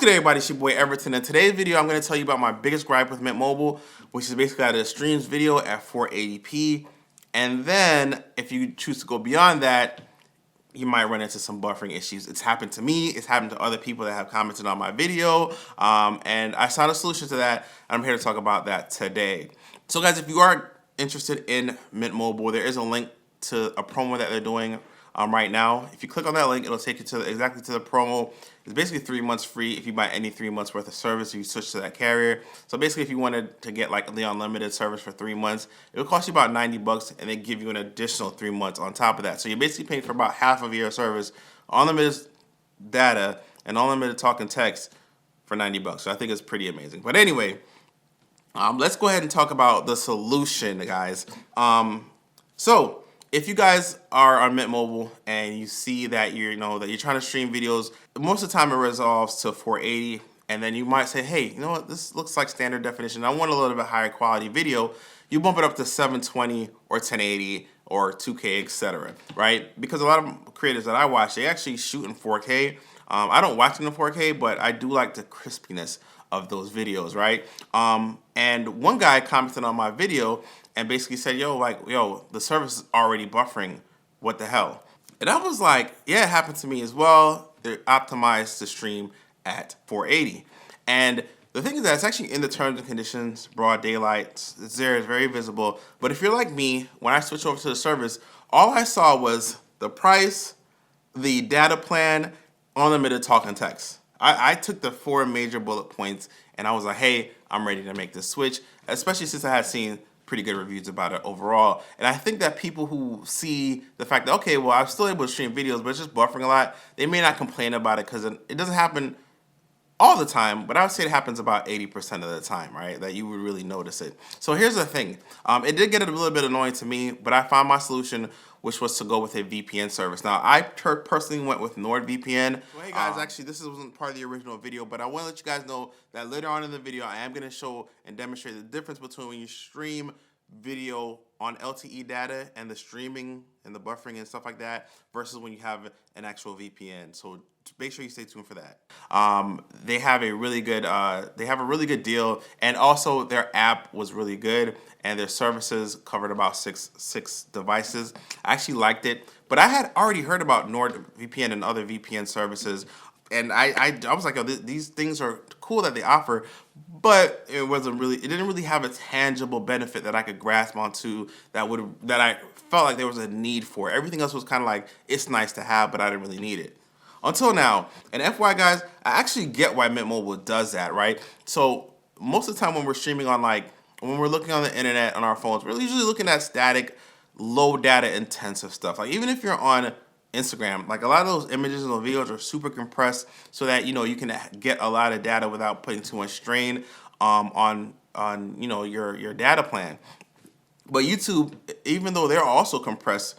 good, everybody? It's your boy Everton. In today's video, I'm going to tell you about my biggest gripe with Mint Mobile, which is basically that it streams video at 480p. And then, if you choose to go beyond that, you might run into some buffering issues. It's happened to me. It's happened to other people that have commented on my video. And I found a solution to that. I'm here to talk about that today. So, guys, if you are interested in Mint Mobile, there is a link to a promo that they're doing right now. If you click on that link, it'll take you to exactly to the promo. It's basically 3 months free if you buy any 3 months worth of service. If you switch to that carrier. So basically, if you wanted to get like the unlimited service for 3 months, it would cost you about $90, and they give you an additional 3 months on top of that. So you're basically paying for about half of your service, unlimited data and unlimited talk and text for $90. So I think it's pretty amazing. But anyway, let's go ahead and talk about the solution, guys. So if you guys are on Mint Mobile and you see that you're trying to stream videos, most of the time it resolves to 480, and then you might say, hey, you know what, this looks like standard definition. I want a little bit higher quality video. You bump it up to 720 or 1080 or 2K, etc. Right? Because a lot of creators that I watch, they actually shoot in 4K. I don't watch them in 4K, but I do like the crispiness of those videos, right? And one guy commented on my video and basically said, yo, the service is already buffering. What the hell? And I was like, yeah, it happened to me as well. They're optimized to stream at 480. And the thing is that it's actually in the terms and conditions, broad daylight. It's there, it's very visible. But if you're like me, when I switched over to the service, all I saw was the price, the data plan, unlimited talk and text. I took the 4 major bullet points and I was like, hey, I'm ready to make this switch, especially since I had seen pretty good reviews about it overall. And I think that people who see the fact that, okay, well, I'm still able to stream videos, but it's just buffering a lot, they may not complain about it because it doesn't happen all the time, but I would say it happens about 80% of the time, right? That you would really notice it. So here's the thing. It did get a little bit annoying to me, but I found my solution, which was to go with a VPN service. Now, I personally went with NordVPN. So hey guys, actually, this wasn't part of the original video, but I want to let you guys know that later on in the video, I am going to show and demonstrate the difference between when you stream video on LTE data and the streaming and the buffering and stuff like that versus when you have an actual VPN. So make sure you stay tuned for that. They have a really good deal, and also their app was really good, and their services covered about six devices. I actually liked it, but I had already heard about NordVPN and other VPN services, and I was like, oh, these things are cool that they offer, but it didn't really have a tangible benefit that I could grasp onto that I felt like there was a need for. Everything else was kind of like, it's nice to have, but I didn't really need it. Until now, and FYI guys, I actually get why Mint Mobile does that, right? So most of the time when we're streaming on when we're looking on the internet on our phones, we're usually looking at static, low data intensive stuff. Like even if you're on Instagram, like a lot of those images and those videos are super compressed so that you can get a lot of data without putting too much strain on your data plan. But YouTube, even though they're also compressed,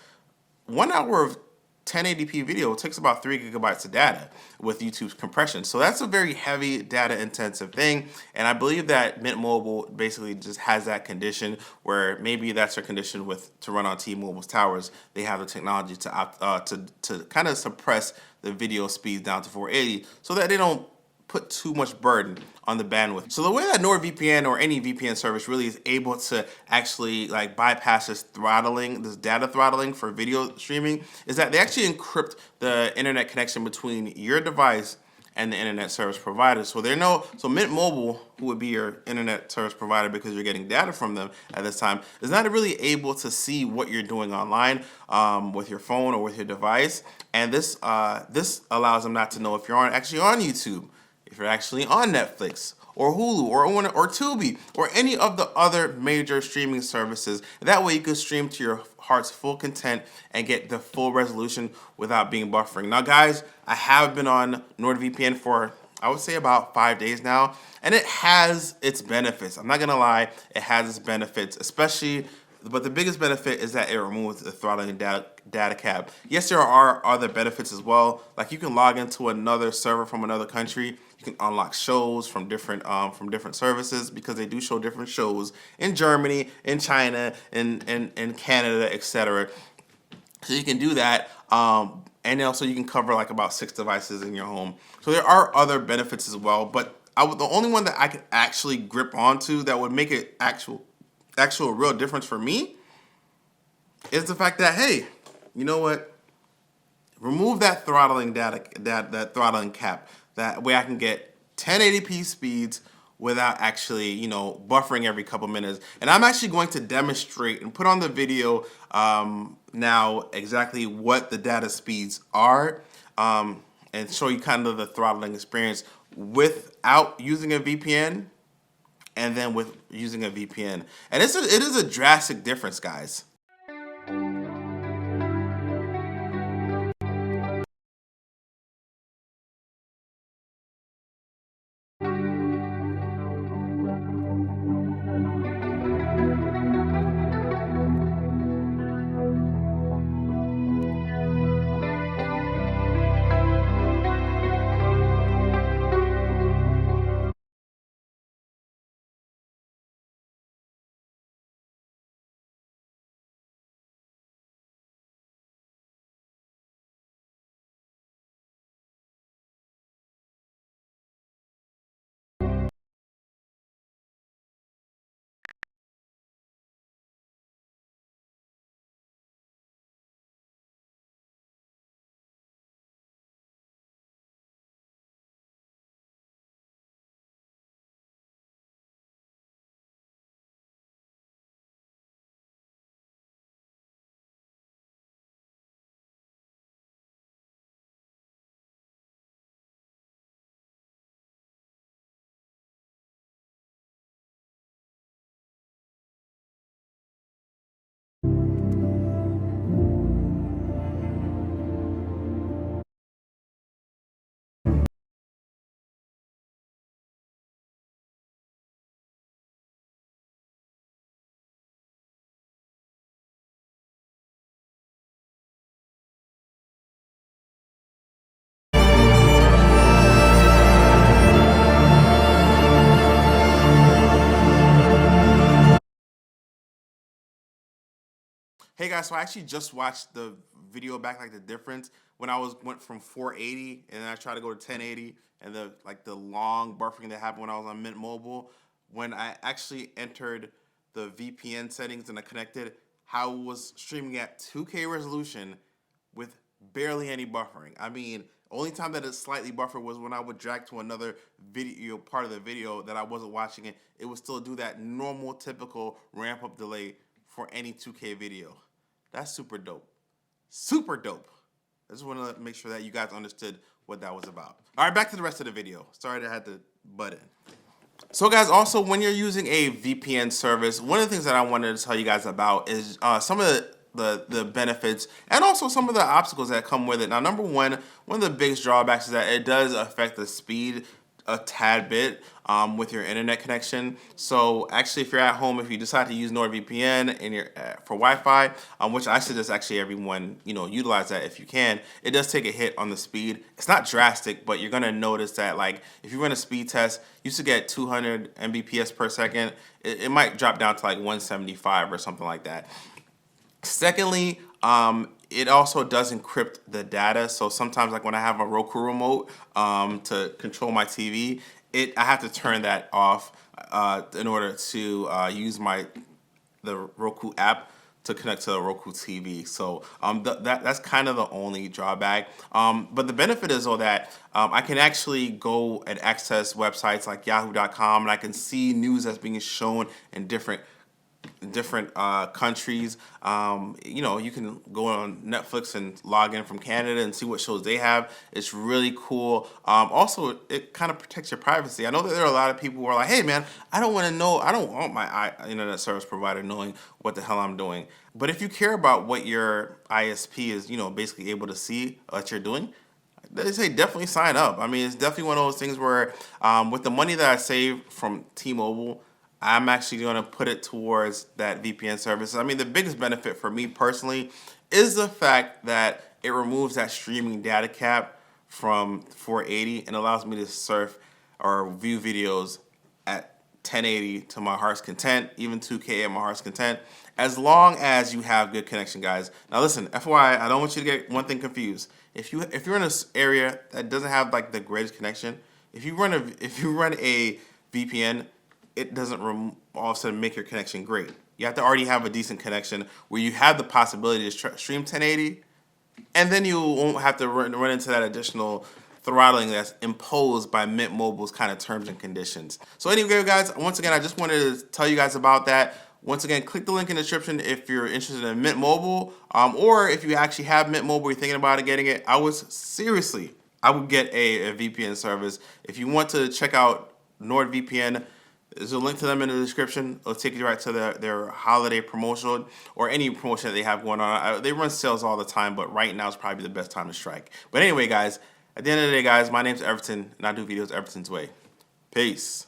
1 hour of 1080p video takes about 3 gigabytes of data with YouTube's compression. So that's a very heavy data intensive thing. And I believe that Mint Mobile basically just has that condition where maybe that's their condition to run on T-Mobile's towers. They have the technology to kind of suppress the video speeds down to 480 so that they don't put too much burden on the bandwidth. So the way that NordVPN or any VPN service really is able to actually bypass this data throttling for video streaming is that they actually encrypt the internet connection between your device and the internet service provider. So Mint Mobile, who would be your internet service provider because you're getting data from them at this time, is not really able to see what you're doing online with your phone or with your device. And this allows them not to know if you're actually on YouTube, if you're actually on Netflix or Hulu or Tubi or any of the other major streaming services. That way you can stream to your heart's full content and get the full resolution without being buffering. Now guys, I have been on NordVPN for, I would say, about 5 days now, and it has its benefits. I'm not gonna lie, it has its benefits, but the biggest benefit is that it removes the throttling data cap. Yes, there are other benefits as well. Like you can log into another server from another country. You can unlock shows from different services because they do show different shows in Germany, in China, in Canada, etc. So you can do that. and also you can cover like about 6 devices in your home. So there are other benefits as well, but the only one that I could actually grip onto that would make it actual real difference for me is the fact that, hey, you know what? Remove that throttling that throttling cap. That way I can get 1080p speeds without actually, buffering every couple minutes. And I'm actually going to demonstrate and put on the video now exactly what the data speeds are, and show you kind of the throttling experience without using a VPN and then with using a VPN. And it is a drastic difference, guys. Hey guys, so I actually just watched the video back, like the difference when I went from 480 and then I tried to go to 1080, and the long buffering that happened when I was on Mint Mobile. When I actually entered the VPN settings and I connected, how it was streaming at 2K resolution with barely any buffering. I mean, only time that it slightly buffered was when I would drag to another video part of the video that I wasn't watching it. It would still do that normal, typical ramp up delay for any 2K video. That's super dope. Super dope. I just want to make sure that you guys understood what that was about. All right, back to the rest of the video. Sorry that I had to butt in. So guys, also when you're using a VPN service, one of the things that I wanted to tell you guys about is some of the benefits and also some of the obstacles that come with it. Now, number one of the biggest drawbacks is that it does affect the speed a tad bit with your internet connection. So actually, if you're at home, if you decide to use NordVPN and you're for Wi-Fi, which I suggest actually everyone utilize that if you can, it does take a hit on the speed. It's not drastic, but you're gonna notice that like if you run a speed test, you used to get 200 Mbps per second. It might drop down to like 175 or something like that. Secondly, it also does encrypt the data. So sometimes, like when I have a Roku remote to control my TV, I have to turn that off in order to use the Roku app to connect to the Roku TV. So that's kind of the only drawback. But the benefit is though that I can actually go and access websites like Yahoo.com, and I can see news that's being shown in different countries. You can go on Netflix and log in from Canada and see what shows they have. It's really cool. Also, it kind of protects your privacy. I know that there are a lot of people who are like, hey man, I don't want my internet service provider knowing what the hell I'm doing. But if you care about what your ISP is, basically able to see what you're doing, they say definitely sign up. I mean, it's definitely one of those things where with the money that I save from T-Mobile, I'm actually going to put it towards that VPN service. I mean, the biggest benefit for me personally is the fact that it removes that streaming data cap from 480 and allows me to surf or view videos at 1080 to my heart's content, even 2K at my heart's content, as long as you have good connection, guys. Now listen, FYI, I don't want you to get one thing confused. If you're in an area that doesn't have like the greatest connection, if you run a VPN, it doesn't all of a sudden make your connection great. You have to already have a decent connection where you have the possibility to stream 1080, and then you won't have to run into that additional throttling that's imposed by Mint Mobile's kind of terms and conditions. So anyway, guys, once again, I just wanted to tell you guys about that. Once again, click the link in the description if you're interested in Mint Mobile, or if you actually have Mint Mobile, you're thinking about getting it. I would get a VPN service. If you want to check out NordVPN, there's a link to them in the description. It'll take you right to their holiday promotion or any promotion that they have going on. They run sales all the time, but right now is probably the best time to strike. But anyway, guys, at the end of the day, guys, my name's Everton, and I do videos Everton's way. Peace.